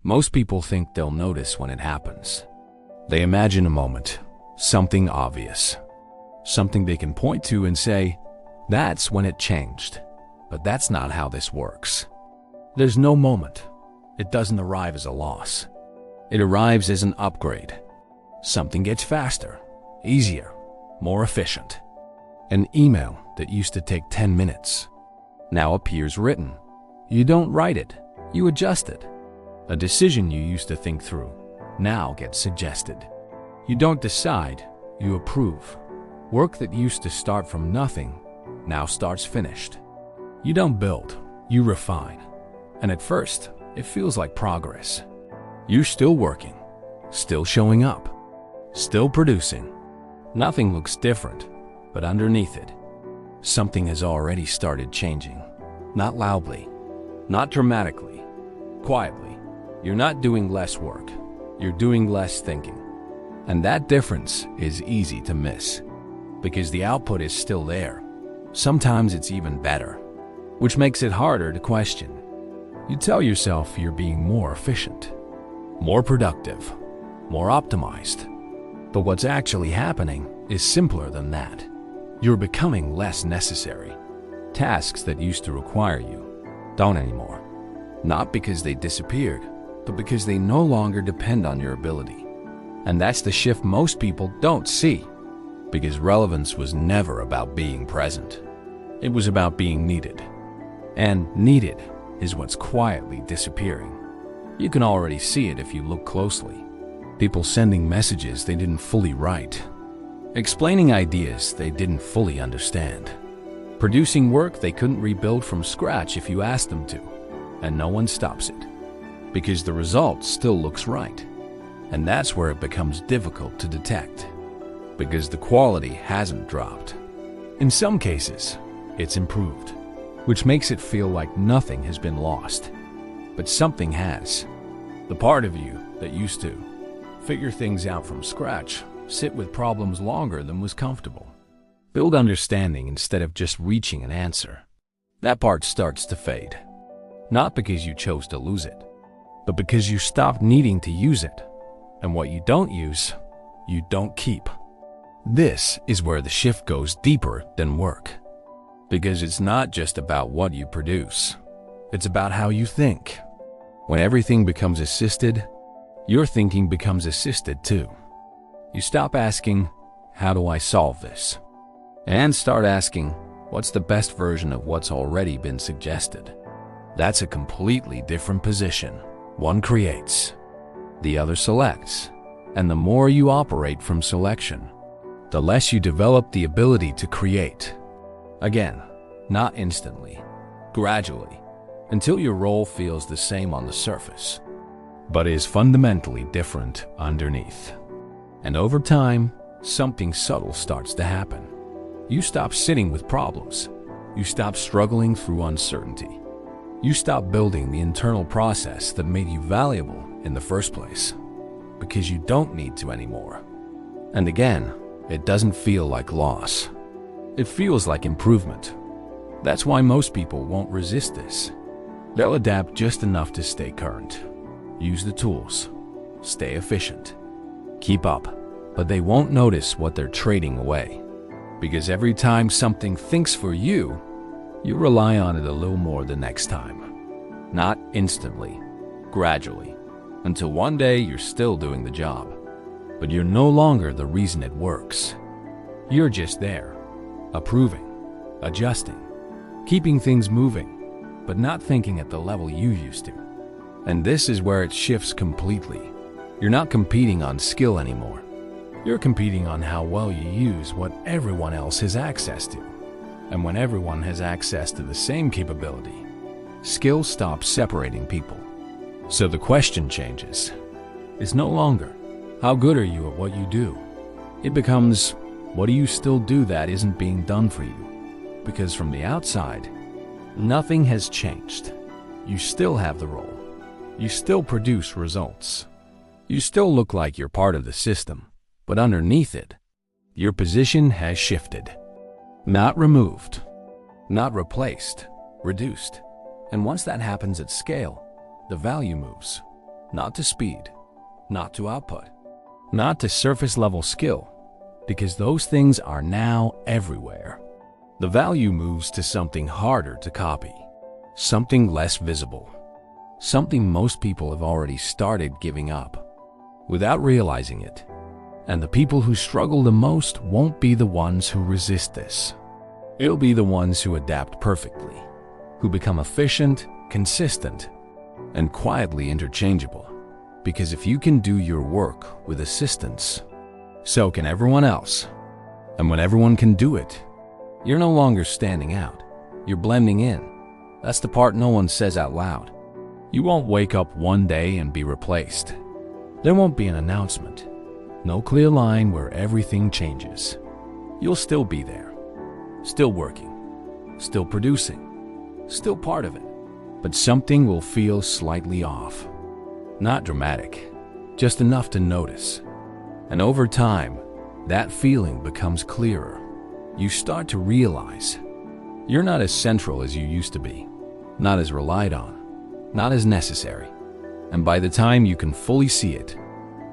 Most people think they'll notice when it happens. They imagine a moment, something obvious, something they can point to and say, "That's when it changed." But that's not how this works. There's no moment. It doesn't arrive as a loss. It arrives as an upgrade. Something gets faster, easier, more efficient. An email that used to take 10 minutes now appears written. You don't write it, you adjust it. A decision you used to think through now gets suggested. You don't decide, you approve. Work that used to start from nothing now starts finished. You don't build, you refine. And at first, it feels like progress. You're still working, still showing up, still producing. Nothing looks different, but underneath it, something has already started changing. Not loudly, not dramatically, quietly. You're not doing less work, you're doing less thinking. And that difference is easy to miss, because the output is still there. Sometimes it's even better, which makes it harder to question. You tell yourself you're being more efficient, more productive, more optimized. But what's actually happening is simpler than that. You're becoming less necessary. Tasks that used to require you don't anymore. Not because they disappeared, but because they no longer depend on your ability. And that's the shift most people don't see, because relevance was never about being present. It was about being needed. And needed is what's quietly disappearing. You can already see it if you look closely. People sending messages they didn't fully write, explaining ideas they didn't fully understand, producing work they couldn't rebuild from scratch if you asked them to, and no one stops it, because the result still looks right. And that's where it becomes difficult to detect, because the quality hasn't dropped. In some cases, it's improved, which makes it feel like nothing has been lost. But something has. The part of you that used to figure things out from scratch, sit with problems longer than was comfortable, build understanding instead of just reaching an answer. That part starts to fade. Not because you chose to lose it, but because you stopped needing to use it. And what you don't use, you don't keep. This is where the shift goes deeper than work. Because it's not just about what you produce. It's about how you think. When everything becomes assisted, your thinking becomes assisted too. You stop asking, "How do I solve this?" and start asking, "What's the best version of what's already been suggested?" That's a completely different position. One creates, the other selects. And the more you operate from selection, the less you develop the ability to create. Again, not instantly, gradually, until your role feels the same on the surface, but is fundamentally different underneath. And over time, something subtle starts to happen. You stop sitting with problems. You stop struggling through uncertainty. You stop building the internal process that made you valuable in the first place, because you don't need to anymore. And again, it doesn't feel like loss. It feels like improvement. That's why most people won't resist this. They'll adapt just enough to stay current, use the tools, stay efficient, keep up, but they won't notice what they're trading away. Because every time something thinks for you, you rely on it a little more the next time. Not instantly, gradually, until one day you're still doing the job, but you're no longer the reason it works. You're just there, approving, adjusting, keeping things moving, but not thinking at the level you used to. And this is where it shifts completely. You're not competing on skill anymore. You're competing on how well you use what everyone else has access to. And when everyone has access to the same capability, skill stops separating people. So the question changes. It's no longer, how good are you at what you do? It becomes, what do you still do that isn't being done for you? Because from the outside, nothing has changed. You still have the role. You still produce results. You still look like you're part of the system, but underneath it, your position has shifted. Not removed, not replaced, reduced. And once that happens at scale, the value moves. not to speed, not to output, not to surface level skill, because those things are now everywhere. The value moves to something harder to copy, something less visible, something most people have already started giving up without realizing it. And the people who struggle the most won't be the ones who resist this. It'll be the ones who adapt perfectly, who become efficient, consistent, and quietly interchangeable. Because if you can do your work with assistance, so can everyone else. And when everyone can do it, you're no longer standing out. You're blending in. That's the part no one says out loud. You won't wake up one day and be replaced. There won't be an announcement. No clear line where everything changes. You'll still be there. Still working. Still producing. Still part of it. But something will feel slightly off. Not dramatic. Just enough to notice. And over time, that feeling becomes clearer. You start to realize you're not as central as you used to be. Not as relied on. Not as necessary. And by the time you can fully see it,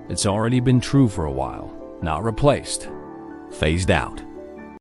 it's already been true for a while, not replaced, phased out.